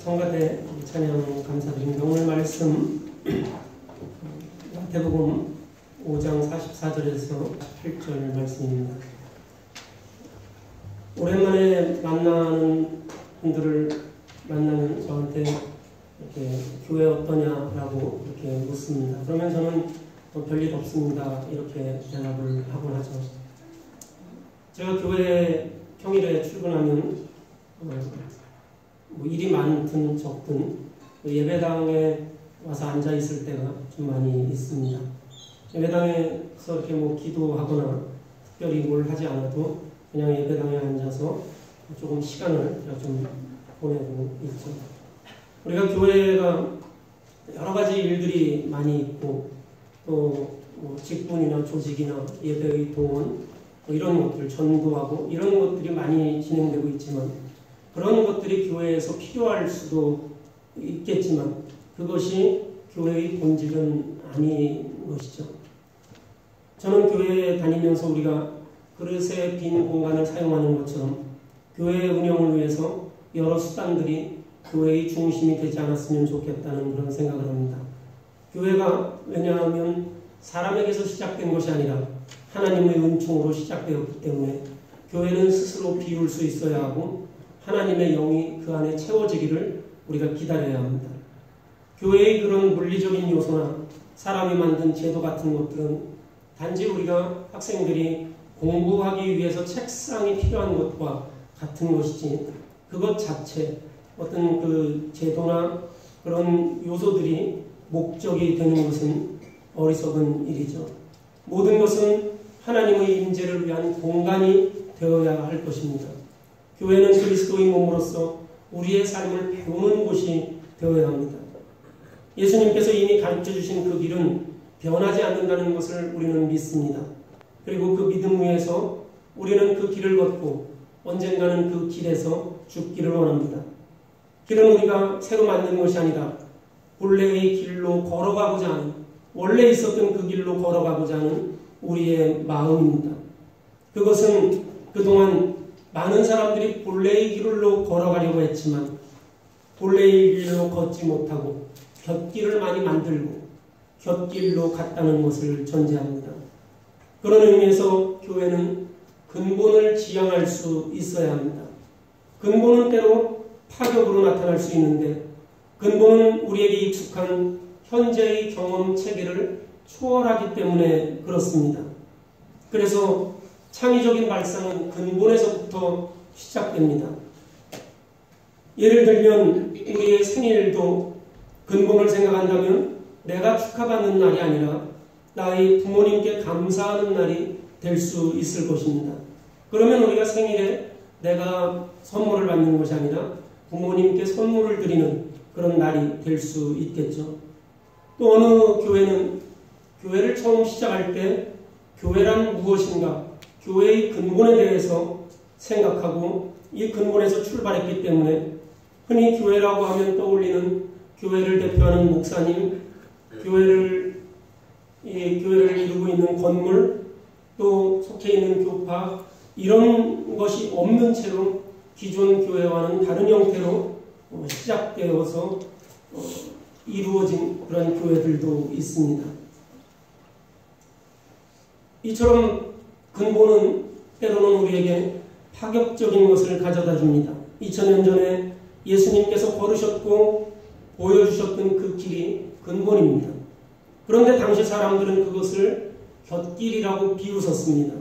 성가대 찬양 감사드립니다. 오늘 말씀 마태복음 5장 44절에서 8절 말씀입니다. 오랜만에 만나는 분들을 만나면 저한테 이렇게 교회 어떠냐라고 이렇게 묻습니다. 그러면 저는 별일 없습니다 이렇게 대답을 하곤 하죠. 제가 교회에 평일에 출근하면 일이 많든 적든 예배당에 와서 앉아 있을 때가 좀 많이 있습니다. 예배당에서 이렇게 기도하거나 특별히 뭘 하지 않아도 그냥 예배당에 앉아서 조금 시간을 좀 보내고 있죠. 우리가 교회가 여러 가지 일들이 많이 있고 또 직분이나 조직이나 예배의 동원 이런 것들 전도하고 이런 것들이 많이 진행되고 있지만 그런 것들이 교회에서 필요할 수도 있겠지만 그것이 교회의 본질은 아닌 것이죠. 저는 교회에 다니면서 우리가 그릇의 빈 공간을 사용하는 것처럼 교회의 운영을 위해서 여러 수단들이 교회의 중심이 되지 않았으면 좋겠다는 그런 생각을 합니다. 교회가 왜냐하면 사람에게서 시작된 것이 아니라 하나님의 은총으로 시작되었기 때문에 교회는 스스로 비울 수 있어야 하고 하나님의 영이 그 안에 채워지기를 우리가 기다려야 합니다. 교회의 그런 물리적인 요소나 사람이 만든 제도 같은 것들은 단지 우리가 학생들이 공부하기 위해서 책상이 필요한 것과 같은 것이지 그것 자체 어떤 그 제도나 그런 요소들이 목적이 되는 것은 어리석은 일이죠. 모든 것은 하나님의 임재를 위한 공간이 되어야 할 것입니다. 교회는 그리스도의 몸으로서 우리의 삶을 배우는 곳이 되어야 합니다. 예수님께서 이미 가르쳐 주신 그 길은 변하지 않는다는 것을 우리는 믿습니다. 그리고 그 믿음 위에서 우리는 그 길을 걷고 언젠가는 그 길에서 죽기를 원합니다. 길은 우리가 새로 만든 것이 아니라 본래의 길로 걸어가고자 하는, 원래 있었던 그 길로 걸어가고자 하는 우리의 마음입니다. 그것은 그동안 많은 사람들이 본래의 길로 걸어가려고 했지만 본래의 길로 걷지 못하고 곁길을 많이 만들고 곁길로 갔다는 것을 전제합니다. 그런 의미에서 교회는 근본을 지향할 수 있어야 합니다. 근본은 때로 파격으로 나타날 수 있는데 근본은 우리에게 익숙한 현재의 경험 체계를 초월하기 때문에 그렇습니다. 그래서 창의적인 발상은 근본에서부터 시작됩니다. 예를 들면 우리의 생일도 근본을 생각한다면 내가 축하받는 날이 아니라 나의 부모님께 감사하는 날이 될 수 있을 것입니다. 그러면 우리가 생일에 내가 선물을 받는 것이 아니라 부모님께 선물을 드리는 그런 날이 될 수 있겠죠. 또 어느 교회는 교회를 처음 시작할 때 교회란 무엇인가 교회의 근본에 대해서 생각하고 이 근본에서 출발했기 때문에 흔히 교회라고 하면 떠올리는 교회를 대표하는 목사님, 교회를 이루고 있는 건물, 또 속해 있는 교파 이런 것이 없는 채로 기존 교회와는 다른 형태로 시작되어서 이루어진 그런 교회들도 있습니다. 이처럼 근본은 때로는 우리에게 파격적인 것을 가져다 줍니다. 2000년 전에 예수님께서 걸으셨고 보여주셨던 그 길이 근본입니다. 그런데 당시 사람들은 그것을 곁길이라고 비웃었습니다.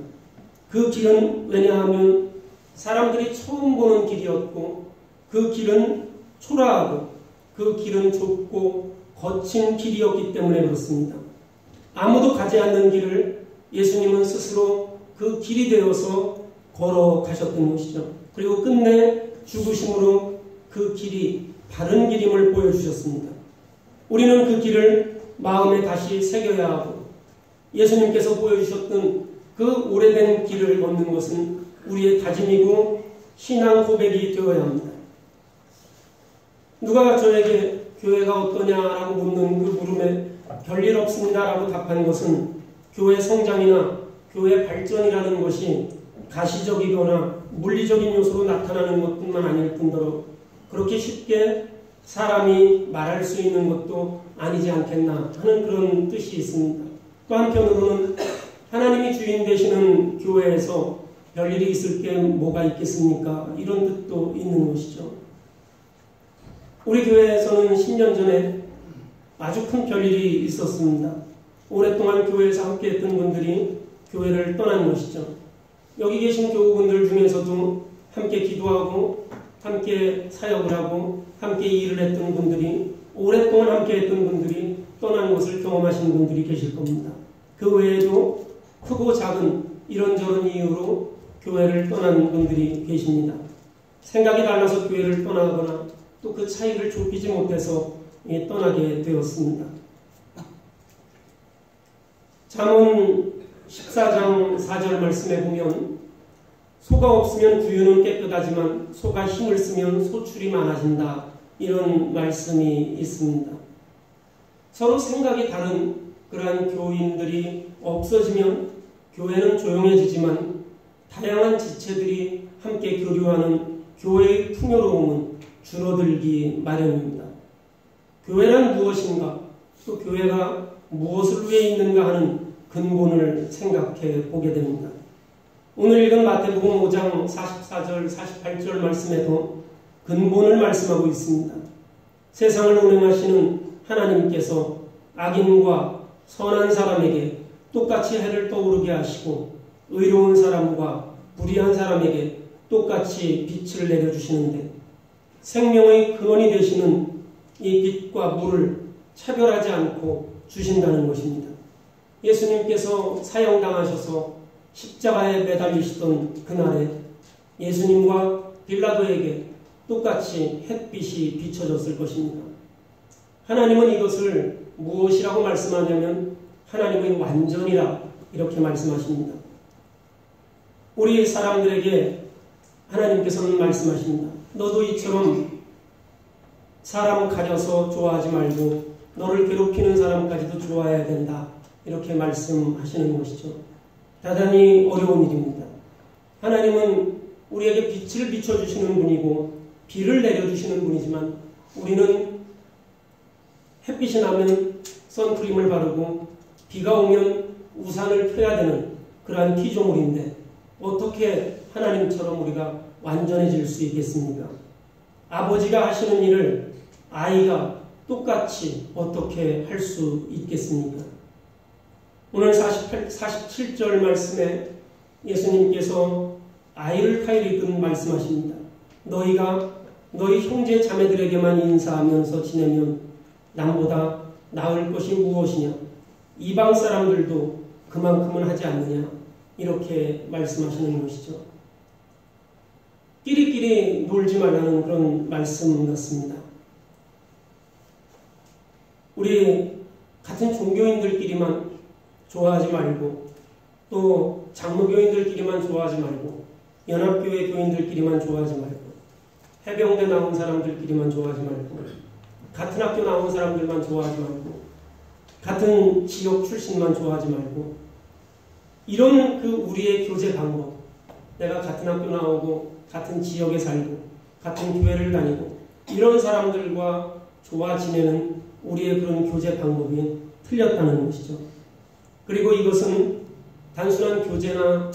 그 길은 왜냐하면 사람들이 처음 보는 길이었고 그 길은 초라하고 그 길은 좁고 거친 길이었기 때문에 그렇습니다. 아무도 가지 않는 길을 예수님은 스스로 그 길이 되어서 걸어가셨던 것이죠. 그리고 끝내 죽으심으로 그 길이 바른 길임을 보여주셨습니다. 우리는 그 길을 마음에 다시 새겨야 하고 예수님께서 보여주셨던 그 오래된 길을 걷는 것은 우리의 다짐이고 신앙 고백이 되어야 합니다. 누가 저에게 교회가 어떠냐라고 묻는 그 물음에 별일 없습니다라고 답한 것은 교회 성장이나 교회 발전이라는 것이 가시적이거나 물리적인 요소로 나타나는 것뿐만 아닐 뿐더러 그렇게 쉽게 사람이 말할 수 있는 것도 아니지 않겠나 하는 그런 뜻이 있습니다. 또 한편으로는 하나님이 주인 되시는 교회에서 별일이 있을 게 뭐가 있겠습니까? 이런 뜻도 있는 것이죠. 우리 교회에서는 10년 전에 아주 큰 별일이 있었습니다. 오랫동안 교회에서 함께했던 분들이 교회를 떠난 것이죠. 여기 계신 교우분들 중에서도 함께 기도하고 함께 사역을 하고 함께 일을 했던 분들이, 오랫동안 함께했던 분들이 떠난 것을 경험하신 분들이 계실 겁니다. 그 외에도 크고 작은 이런저런 이유로 교회를 떠난 분들이 계십니다. 생각이 달라서 교회를 떠나거나 또 그 차이를 좁히지 못해서 떠나게 되었습니다. 잠언 14장 4절 말씀에 보면 소가 없으면 구유는 깨끗하지만 소가 힘을 쓰면 소출이 많아진다, 이런 말씀이 있습니다. 서로 생각이 다른 그러한 교인들이 없어지면 교회는 조용해지지만 다양한 지체들이 함께 교류하는 교회의 풍요로움은 줄어들기 마련입니다. 교회란 무엇인가, 또 교회가 무엇을 위해 있는가 하는 근본을 생각해 보게 됩니다. 오늘 읽은 마태복음 5장 44절 48절 말씀에도 근본을 말씀하고 있습니다. 세상을 운행하시는 하나님께서 악인과 선한 사람에게 똑같이 해를 떠오르게 하시고 의로운 사람과 불의한 사람에게 똑같이 빛을 내려주시는데 생명의 근원이 되시는 이 빛과 물을 차별하지 않고 주신다는 것입니다. 예수님께서 사형당하셔서 십자가에 매달리시던 그날에 예수님과 빌라도에게 똑같이 햇빛이 비춰졌을 것입니다. 하나님은 이것을 무엇이라고 말씀하냐면 하나님의 완전이라 이렇게 말씀하십니다. 우리 사람들에게 하나님께서는 말씀하십니다. 너도 이처럼 사람 가려서 좋아하지 말고 너를 괴롭히는 사람까지도 좋아해야 된다, 이렇게 말씀하시는 것이죠. 대단히 어려운 일입니다. 하나님은 우리에게 빛을 비춰주시는 분이고 비를 내려주시는 분이지만 우리는 햇빛이 나면 선크림을 바르고 비가 오면 우산을 펴야 되는 그러한 피조물인데 어떻게 하나님처럼 우리가 완전해질 수 있겠습니까? 아버지가 하시는 일을 아이가 똑같이 어떻게 할 수 있겠습니까? 오늘 47절 말씀에 예수님께서 아이를 타이르듯 말씀하십니다. 너희가 너희 형제 자매들에게만 인사하면서 지내면 남보다 나을 것이 무엇이냐? 이방 사람들도 그만큼은 하지 않느냐? 이렇게 말씀하시는 것이죠. 끼리끼리 놀지 말라는 그런 말씀 같습니다. 우리 같은 종교인들끼리만 좋아하지 말고 또 장로교인들끼리만 좋아하지 말고 연합교회 교인들끼리만 좋아하지 말고 해병대 나온 사람들끼리만 좋아하지 말고 같은 학교 나온 사람들만 좋아하지 말고 같은 지역 출신만 좋아하지 말고 이런 그 우리의 교제 방법, 내가 같은 학교 나오고 같은 지역에 살고 같은 교회를 다니고 이런 사람들과 좋아 지내는 우리의 그런 교제 방법이 틀렸다는 것이죠. 그리고 이것은 단순한 교제나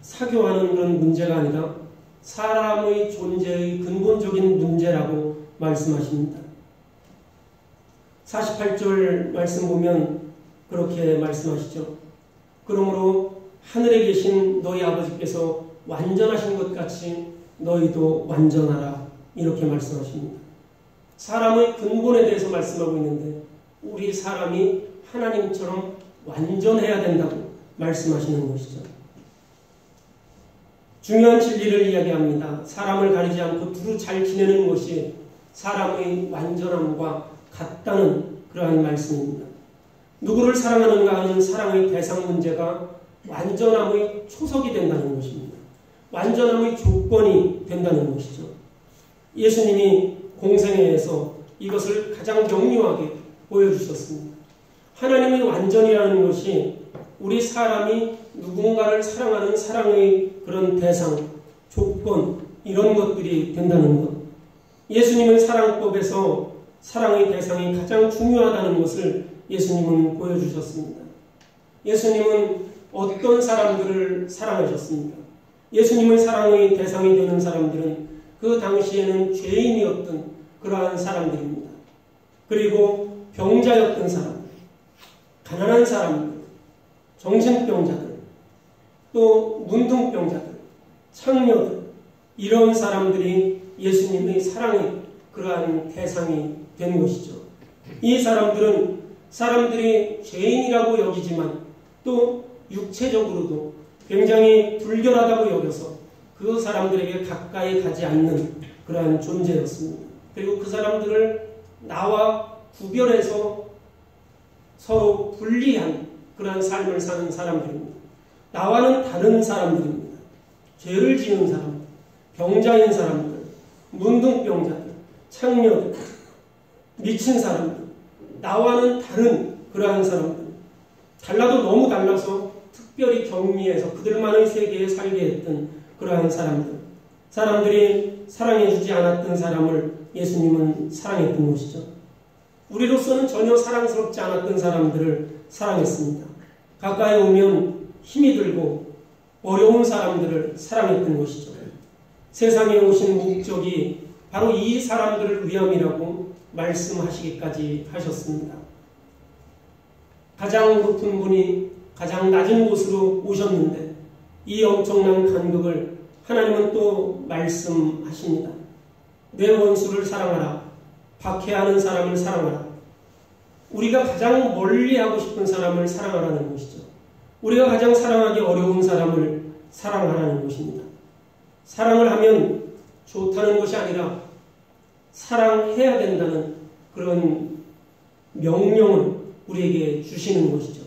사교하는 그런 문제가 아니라 사람의 존재의 근본적인 문제라고 말씀하십니다. 48절 말씀 보면 그렇게 말씀하시죠. 그러므로 하늘에 계신 너희 아버지께서 완전하신 것 같이 너희도 완전하라, 이렇게 말씀하십니다. 사람의 근본에 대해서 말씀하고 있는데 우리 사람이 하나님처럼 완전해야 된다고 말씀하시는 것이죠. 중요한 진리를 이야기합니다. 사람을 가리지 않고 두루 잘 지내는 것이 사람의 완전함과 같다는 그러한 말씀입니다. 누구를 사랑하는가 하는 사랑의 대상 문제가 완전함의 초석이 된다는 것입니다. 완전함의 조건이 된다는 것이죠. 예수님이 공생애에서 이것을 가장 명료하게 보여주셨습니다. 하나님의 완전이라는 것이 우리 사람이 누군가를 사랑하는 사랑의 그런 대상, 조건, 이런 것들이 된다는 것. 예수님의 사랑법에서 사랑의 대상이 가장 중요하다는 것을 예수님은 보여주셨습니다. 예수님은 어떤 사람들을 사랑하셨습니까? 예수님의 사랑의 대상이 되는 사람들은 그 당시에는 죄인이었던 그러한 사람들입니다. 그리고 병자였던 사람들, 가난한 사람들, 정신병자들, 또 문둥병자들, 창녀들, 이런 사람들이 예수님의 사랑의 그러한 대상이 된 것이죠. 이 사람들은 사람들이 죄인이라고 여기지만 또 육체적으로도 굉장히 불결하다고 여겨서 그 사람들에게 가까이 가지 않는 그러한 존재였습니다. 그리고 그 사람들을 나와 구별해서 서로 분리한 그러한 삶을 사는 사람들입니다. 나와는 다른 사람들입니다. 죄를 지은 사람들, 병자인 사람들, 문둥병자들, 창녀들, 미친 사람들, 나와는 다른 그러한 사람들, 달라도 너무 달라서 특별히 격리해서 그들만의 세계에 살게 했던 그러한 사람들이 사랑해주지 않았던 사람을 예수님은 사랑했던 것이죠. 우리로서는 전혀 사랑스럽지 않았던 사람들을 사랑했습니다. 가까이 오면 힘이 들고 어려운 사람들을 사랑했던 것이죠. 세상에 오신 목적이 바로 이 사람들을 위함이라고 말씀하시기까지 하셨습니다. 가장 높은 분이 가장 낮은 곳으로 오셨는데 이 엄청난 간극을 하나님은 또 말씀하십니다. 내 원수를 사랑하라. 박해하는 사람을 사랑하라. 우리가 가장 멀리하고 싶은 사람을 사랑하라는 것이죠. 우리가 가장 사랑하기 어려운 사람을 사랑하라는 것입니다. 사랑을 하면 좋다는 것이 아니라 사랑해야 된다는 그런 명령을 우리에게 주시는 것이죠.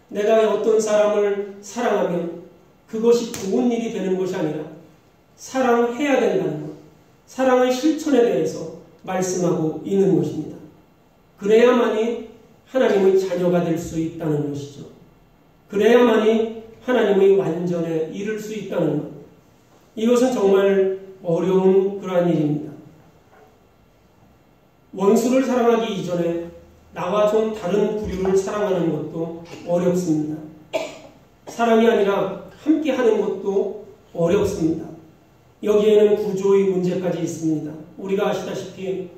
내가 어떤 사람을 사랑하면 그것이 좋은 일이 되는 것이 아니라 사랑해야 된다는 것, 사랑의 실천에 대해서 말씀하고 있는 것입니다. 그래야만이 하나님의 자녀가 될 수 있다는 것이죠. 그래야만이 하나님의 완전에 이를 수 있다는 것. 이것은 정말 어려운 그러한 일입니다. 원수를 사랑하기 이전에 나와 좀 다른 부류를 사랑하는 것도 어렵습니다. 사랑이 아니라 함께 하는 것도 어렵습니다. 여기에는 구조의 문제까지 있습니다. 우리가 아시다시피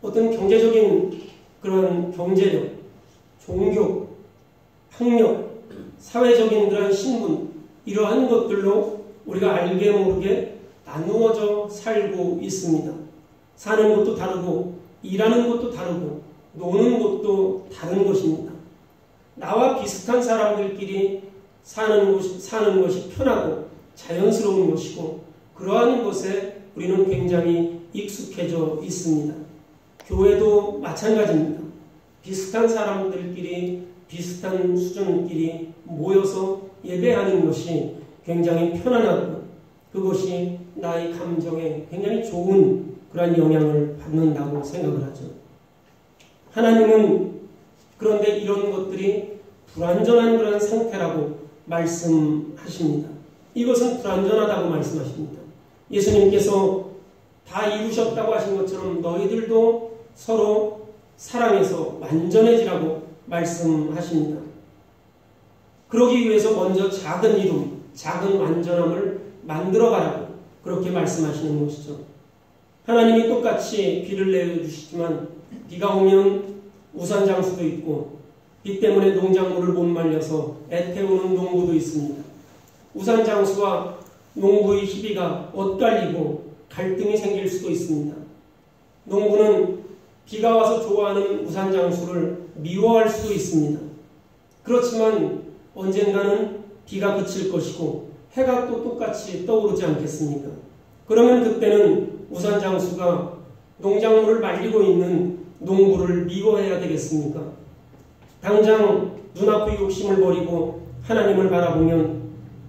어떤 경제적인 그런 경제력, 종교, 학력, 사회적인 그런 신분, 이러한 것들로 우리가 알게 모르게 나누어져 살고 있습니다. 사는 것도 다르고 일하는 것도 다르고 노는 것도 다른 것입니다. 나와 비슷한 사람들끼리 사는 것이 편하고 자연스러운 것이고 그러한 것에 우리는 굉장히 익숙해져 있습니다. 교회도 마찬가지입니다. 비슷한 사람들끼리 비슷한 수준끼리 모여서 예배하는 것이 굉장히 편안하고 그것이 나의 감정에 굉장히 좋은 그런 영향을 받는다고 생각을 하죠. 하나님은 그런데 이런 것들이 불완전한 그런 상태라고 말씀하십니다. 이것은 불완전하다고 말씀하십니다. 예수님께서 다 이루셨다고 하신 것처럼 너희들도 서로 사랑해서 완전해지라고 말씀하십니다. 그러기 위해서 먼저 작은 이룸, 작은 완전함을 만들어가라고 그렇게 말씀하시는 것이죠. 하나님이 똑같이 비를 내려주시지만 비가 오면 우산장수도 있고 비 때문에 농작물을 못 말려서 애태우는 농부도 있습니다. 우산장수와 농부의 희비가 엇갈리고 갈등이 생길 수도 있습니다. 농부는 비가 와서 좋아하는 우산장수를 미워할 수도 있습니다. 그렇지만 언젠가는 비가 그칠 것이고 해가 또 똑같이 떠오르지 않겠습니까? 그러면 그때는 우산장수가 농작물을 말리고 있는 농부를 미워해야 되겠습니까? 당장 눈앞의 욕심을 버리고 하나님을 바라보면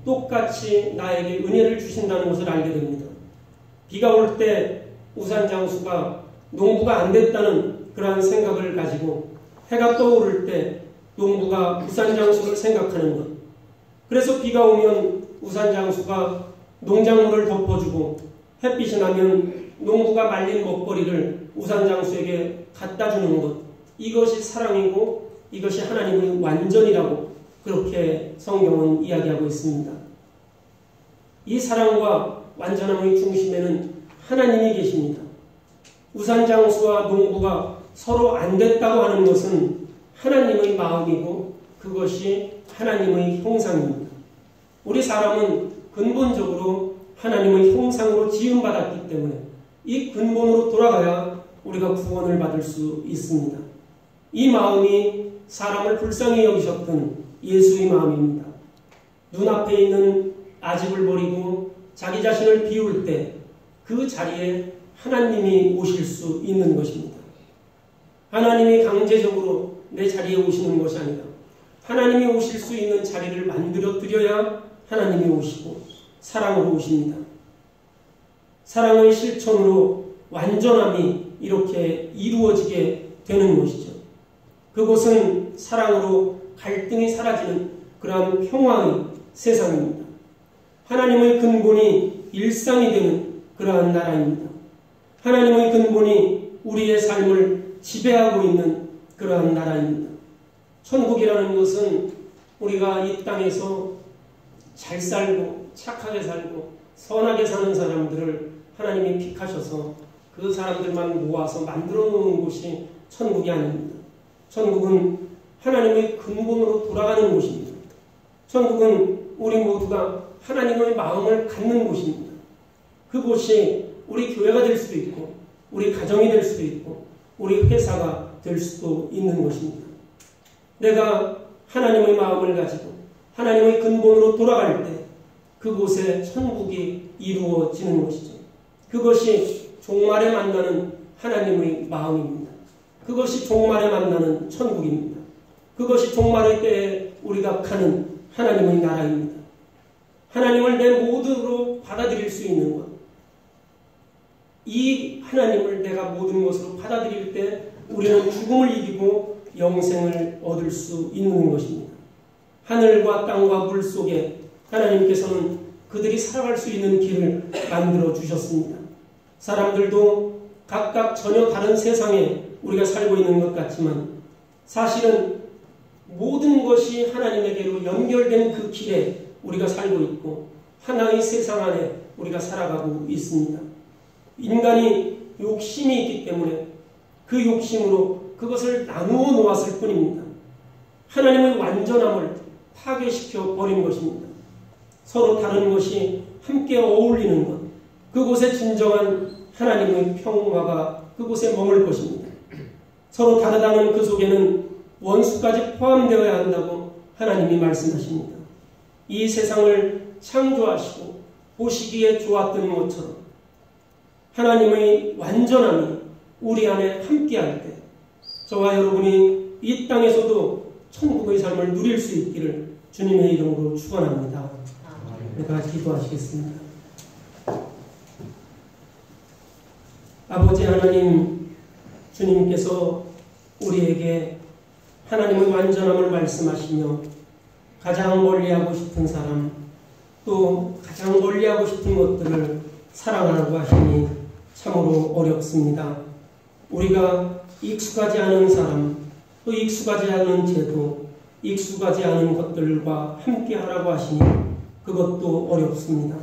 똑같이 나에게 은혜를 주신다는 것을 알게 됩니다. 비가 올 때 우산장수가 농부가 안 됐다는 그러한 생각을 가지고 해가 떠오를 때 농부가 우산장수를 생각하는 것. 그래서 비가 오면 우산장수가 농작물을 덮어주고 햇빛이 나면 농부가 말린 먹거리를 우산장수에게 갖다 주는 것, 이것이 사랑이고 이것이 하나님의 완전이라고 그렇게 성경은 이야기하고 있습니다. 이 사랑과 완전함의 중심에는 하나님이 계십니다. 우산장수와 농부가 서로 안 됐다고 하는 것은 하나님의 마음이고 그것이 하나님의 형상입니다. 우리 사람은 근본적으로 하나님의 형상으로 지음받았기 때문에 이 근본으로 돌아가야 우리가 구원을 받을 수 있습니다. 이 마음이 사람을 불쌍히 여기셨던 예수의 마음입니다. 눈앞에 있는 아집을 버리고 자기 자신을 비울 때 그 자리에 하나님이 오실 수 있는 것입니다. 하나님이 강제적으로 내 자리에 오시는 것이 아니라 하나님이 오실 수 있는 자리를 만들어 드려야 하나님이 오시고 사랑으로 오십니다. 사랑의 실천으로 완전함이 이렇게 이루어지게 되는 것이죠. 그곳은 사랑으로 갈등이 사라지는 그러한 평화의 세상입니다. 하나님의 근본이 일상이 되는 그러한 나라입니다. 하나님의 근본이 우리의 삶을 지배하고 있는 그러한 나라입니다. 천국이라는 것은 우리가 이 땅에서 잘 살고 착하게 살고 선하게 사는 사람들을 하나님이 픽하셔서 그 사람들만 모아서 만들어 놓은 곳이 천국이 아닙니다. 천국은 하나님의 근본으로 돌아가는 곳입니다. 천국은 우리 모두가 하나님의 마음을 갖는 곳입니다. 그곳이 우리 교회가 될 수도 있고 우리 가정이 될 수도 있고 우리 회사가 될 수도 있는 것입니다. 내가 하나님의 마음을 가지고 하나님의 근본으로 돌아갈 때 그곳에 천국이 이루어지는 것이죠. 그것이 종말에 만나는 하나님의 마음입니다. 그것이 종말에 만나는 천국입니다. 그것이 종말의 때에 우리가 가는 하나님의 나라입니다. 하나님을 내 모두로 받아들일 수 있는 것. 이 하나님을 내가 모든 것으로 받아들일 때 우리는 죽음을 이기고 영생을 얻을 수 있는 것입니다. 하늘과 땅과 물 속에 하나님께서는 그들이 살아갈 수 있는 길을 만들어 주셨습니다. 사람들도 각각 전혀 다른 세상에 우리가 살고 있는 것 같지만 사실은 모든 것이 하나님에게로 연결된 그 길에 우리가 살고 있고 하나의 세상 안에 우리가 살아가고 있습니다. 인간이 욕심이 있기 때문에 그 욕심으로 그것을 나누어 놓았을 뿐입니다. 하나님의 완전함을 파괴시켜 버린 것입니다. 서로 다른 것이 함께 어울리는 것, 그곳에 진정한 하나님의 평화가 그곳에 머물 것입니다. 서로 다르다는 그 속에는 원수까지 포함되어야 한다고 하나님이 말씀하십니다. 이 세상을 창조하시고 보시기에 좋았던 것처럼 하나님의 완전함이 우리 안에 함께할 때 저와 여러분이 이 땅에서도 천국의 삶을 누릴 수 있기를 주님의 이름으로 축원합니다. 같이 기도하시겠습니다. 아버지 하나님, 주님께서 우리에게 하나님의 완전함을 말씀하시며 가장 멀리하고 싶은 사람, 또 가장 멀리하고 싶은 것들을 사랑하라고 하시니 참으로 어렵습니다. 우리가 익숙하지 않은 사람, 또 익숙하지 않은 제도, 익숙하지 않은 것들과 함께 하라고 하시니 그것도 어렵습니다.